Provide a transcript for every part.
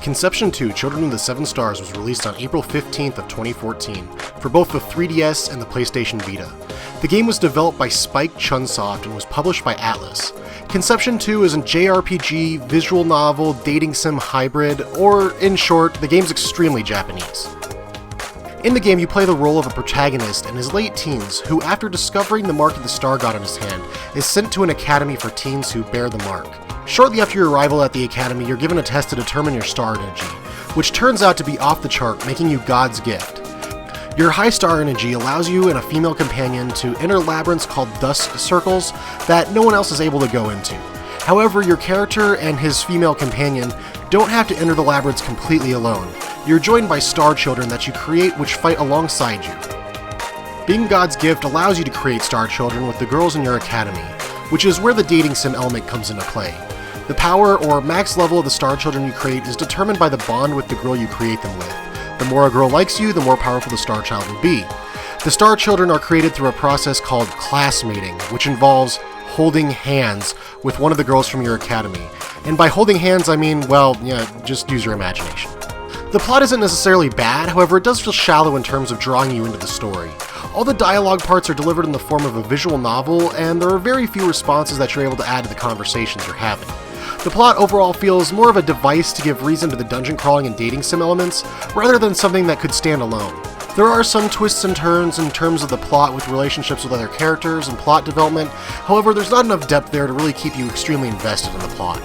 Conception 2: Children of the Seven Stars was released on April 15th of 2014 for both the 3DS and the PlayStation Vita. The game was developed by Spike Chunsoft and was published by Atlus. Conception 2 is a JRPG, visual novel, dating sim hybrid, or in short, the game's extremely Japanese. In the game, you play the role of a protagonist in his late teens who, after discovering the mark of the Star God on his hand, is sent to an academy for teens who bear the mark. Shortly after your arrival at the academy, you're given a test to determine your star energy, which turns out to be off the chart, making you God's gift. Your high star energy allows you and a female companion to enter labyrinths called dust circles that no one else is able to go into. However, your character and his female companion don't have to enter the labyrinths completely alone. You're joined by star children that you create which fight alongside you. Being God's gift allows you to create star children with the girls in your academy, which is where the dating sim element comes into play. The power or max level of the star children you create is determined by the bond with the girl you create them with. The more a girl likes you, the more powerful the star child will be. The star children are created through a process called classmating, which involves holding hands with one of the girls from your academy. And by holding hands, I mean, well, yeah, just use your imagination. The plot isn't necessarily bad, however it does feel shallow in terms of drawing you into the story. All the dialogue parts are delivered in the form of a visual novel, and there are very few responses that you're able to add to the conversations you're having. The plot overall feels more of a device to give reason to the dungeon crawling and dating sim elements, rather than something that could stand alone. There are some twists and turns in terms of the plot with relationships with other characters and plot development, however there's not enough depth there to really keep you extremely invested in the plot.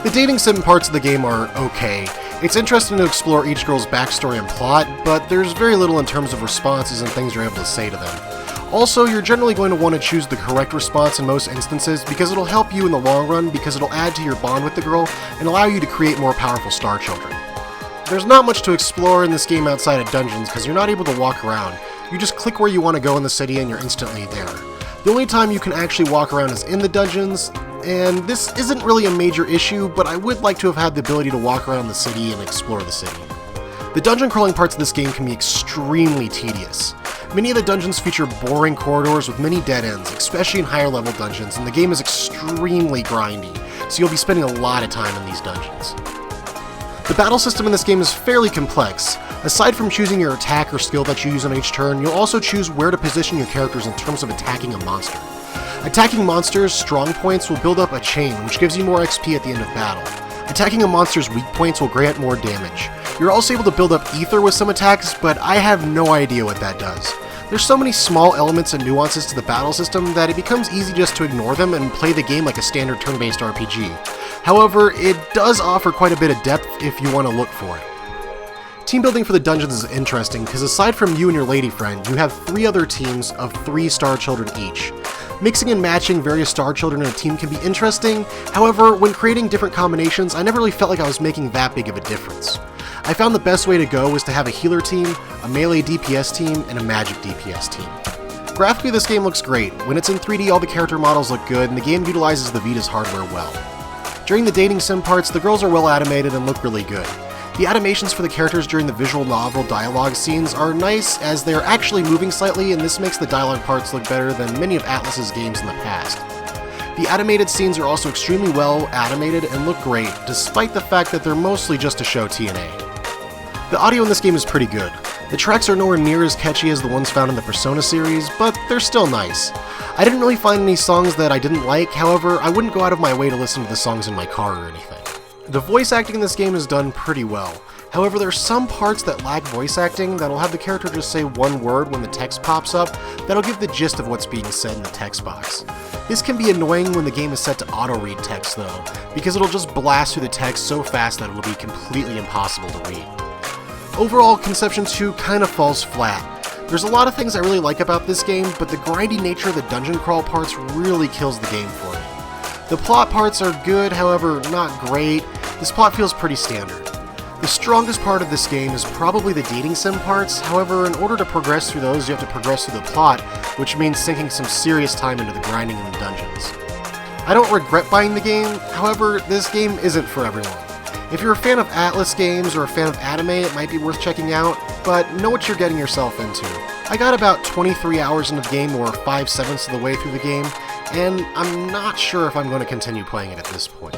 The dating sim parts of the game are okay. It's interesting to explore each girl's backstory and plot, but there's very little in terms of responses and things you're able to say to them. Also, you're generally going to want to choose the correct response in most instances because it'll help you in the long run because it'll add to your bond with the girl and allow you to create more powerful star children. There's not much to explore in this game outside of dungeons because you're not able to walk around. You just click where you want to go in the city and you're instantly there. The only time you can actually walk around is in the dungeons, and this isn't really a major issue, but I would like to have had the ability to walk around the city and explore the city. The dungeon crawling parts of this game can be extremely tedious. Many of the dungeons feature boring corridors with many dead ends, especially in higher level dungeons, and the game is extremely grindy, so you'll be spending a lot of time in these dungeons. The battle system in this game is fairly complex. Aside from choosing your attack or skill that you use on each turn, you'll also choose where to position your characters in terms of attacking a monster. Attacking monsters' strong points will build up a chain, which gives you more XP at the end of battle. Attacking a monster's weak points will grant more damage. You're also able to build up ether with some attacks, but I have no idea what that does. There's so many small elements and nuances to the battle system that it becomes easy just to ignore them and play the game like a standard turn-based RPG. However, it does offer quite a bit of depth if you want to look for it. Team building for the dungeons is interesting because aside from you and your lady friend, you have 3 other teams of 3 star children each. Mixing and matching various star children in a team can be interesting, however, when creating different combinations, I never really felt like I was making that big of a difference. I found the best way to go was to have a healer team, a melee DPS team, and a magic DPS team. Graphically, this game looks great. When it's in 3D, all the character models look good, and the game utilizes the Vita's hardware well. During the dating sim parts, the girls are well animated and look really good. The animations for the characters during the visual novel dialogue scenes are nice as they're actually moving slightly, and this makes the dialogue parts look better than many of Atlus's games in the past. The animated scenes are also extremely well animated and look great, despite the fact that they're mostly just to show TNA. The audio in this game is pretty good. The tracks are nowhere near as catchy as the ones found in the Persona series, but they're still nice. I didn't really find any songs that I didn't like, however, I wouldn't go out of my way to listen to the songs in my car or anything. The voice acting in this game is done pretty well. However, there are some parts that lack voice acting that'll have the character just say one word when the text pops up that'll give the gist of what's being said in the text box. This can be annoying when the game is set to auto-read text though, because it'll just blast through the text so fast that it'll be completely impossible to read. Overall, Conception 2 kind of falls flat. There's a lot of things I really like about this game, but the grindy nature of the dungeon crawl parts really kills the game for me. The plot parts are good, however, not great. This plot feels pretty standard. The strongest part of this game is probably the dating sim parts, however, in order to progress through those, you have to progress through the plot, which means sinking some serious time into the grinding in the dungeons. I don't regret buying the game, however, this game isn't for everyone. If you're a fan of Atlus games or a fan of anime, it might be worth checking out, but know what you're getting yourself into. I got about 23 hours into the game, or 5/7 of the way through the game, and I'm not sure if I'm going to continue playing it at this point.